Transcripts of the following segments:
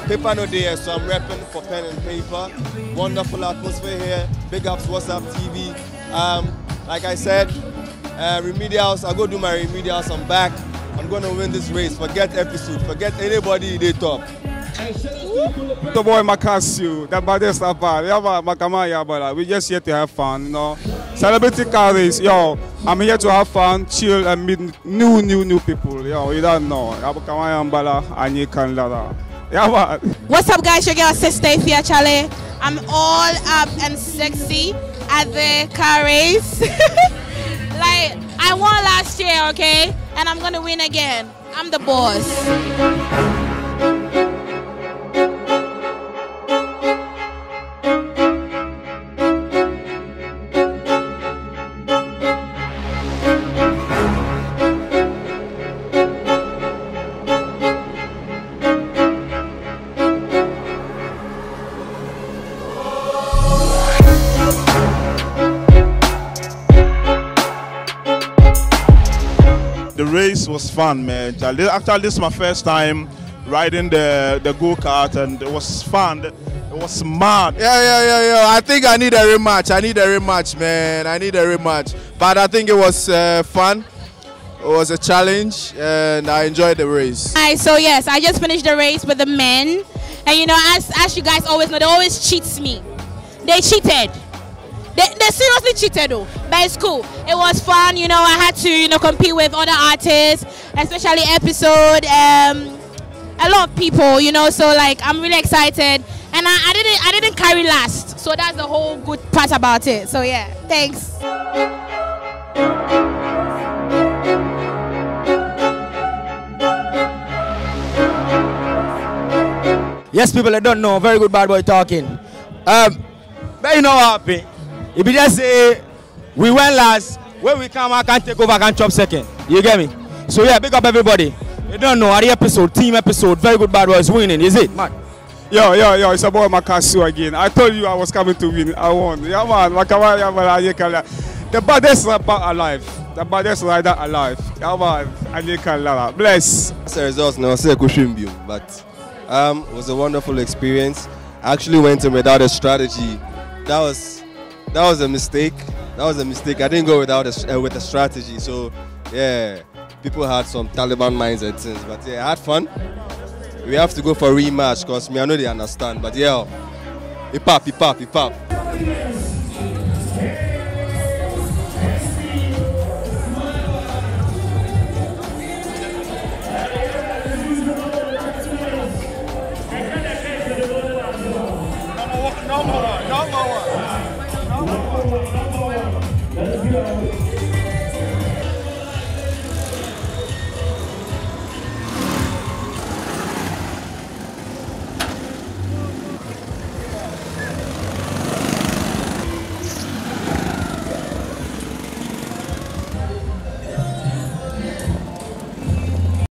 Paper no there, so I'm repping for pen and paper. Wonderful atmosphere here. Big ups, Watsup TV. Like I said, remedials. I go do my remedials. I'm back. I'm gonna win this race. Forget episode. Forget anybody they top. The boy Makasio, the baddest of all. We just here to have fun, you know. Celebrity car race, yo. I'm here to have fun, chill, and meet new people. Yo, you don't know. What's up, guys? Your girl sister here, Charlie. I'm all up and sexy at the car race. Like I won last year, okay, and I'm gonna win again. I'm the boss. The race was fun, man. Actually, this is my first time riding the go-kart, and it was fun. It was mad. Yeah. I think I need a rematch. Man. I need a rematch. But I think it was fun. It was a challenge, and I enjoyed the race. Alright, so yes, I just finished the race with the men, and you know, as you guys always know, they always cheat me. They cheated. They seriously cheated though, but it's cool. It was fun, you know. I had to, you know, compete with other artists, especially Episode, a lot of people, you know. So like, I'm really excited, and I didn't carry last, so that's the whole good part about it. So yeah, thanks. Yes, people, I don't know. Very good bad boy talking. But you know what happened? If you just say we went last, when we come, I can take over, I can chop second. You get me? So yeah, big up everybody. You don't know, at the episode, team episode, very good bad boys winning, is it, man? Yo, it's a boy Makasio again. I told you I was coming to win. I won. Yeah, man. The baddest rapper alive. The baddest rider alive. Yeah, man. Bless. As a result, no, say but it was a wonderful experience. I actually went in without a strategy. That was a mistake. I didn't go with a strategy. So yeah, people had some Taliban minds and things. But yeah, I had fun. We have to go for a rematch because I know they understand. But yeah, hip hop.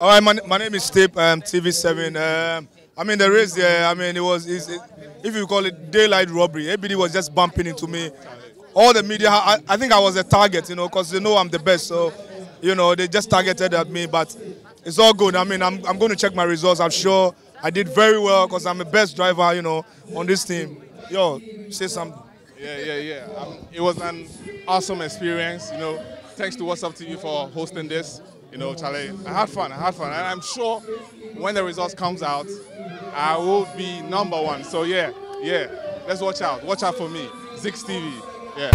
All right, my name is Steve, TV7. I mean, the race there, I mean, if you call it daylight robbery, everybody was just bumping into me. All the media, I think I was a target, you know, because they know I'm the best. So, you know, they just targeted at me, but it's all good. I mean, I'm going to check my results. I'm sure I did very well because I'm the best driver, you know, on this team. Yo, say something. Yeah. It was an awesome experience, you know. Thanks to Watsup TV for hosting this. You know, Charlie, I had fun, and I'm sure when the results comes out, I will be #1. So yeah, let's watch out for me, Zix TV, yeah.